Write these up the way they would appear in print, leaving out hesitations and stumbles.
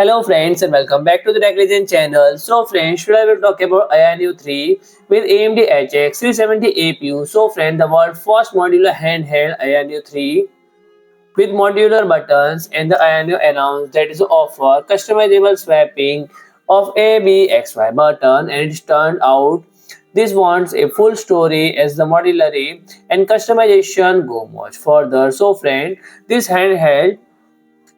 Hello friends and welcome back to the Tech Legend channel. So friends, today we will talk about AYANEO 3 with AMD HX 370 APU. So friend, the world's first modular handheld AYANEO 3 with modular buttons, and the AYANEO announced that it offer customizable swapping of A, B, X, Y button, and it turned out this wants a full story as the modularity and customization go much further. So friend, this handheld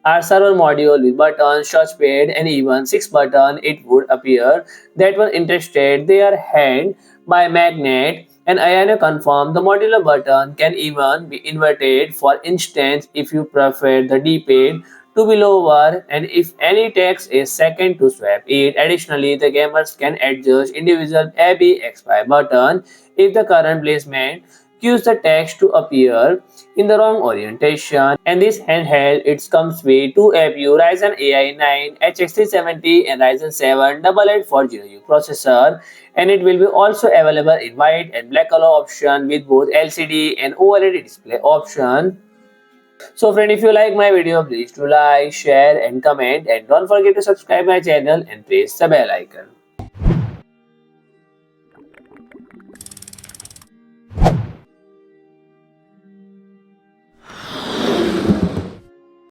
our server module with buttons, touchpad, and even 6 buttons, it would appear that one interested they are held by magnet, and Ayano confirmed the modular button can even be inverted. For instance, if you prefer the D-pad to be lower and if any takes a second to swap it. Additionally, the gamers can adjust individual A, B, X, Y button if the current placement cues the text to appear in the wrong orientation. And this handheld it comes with two APU Ryzen AI 9 HX370 and Ryzen 7 8840U processor, and it will be also available in white and black color option with both LCD and OLED display option. So friend, if you like my video, please do like, share and comment, and don't forget to subscribe my channel and press the bell icon.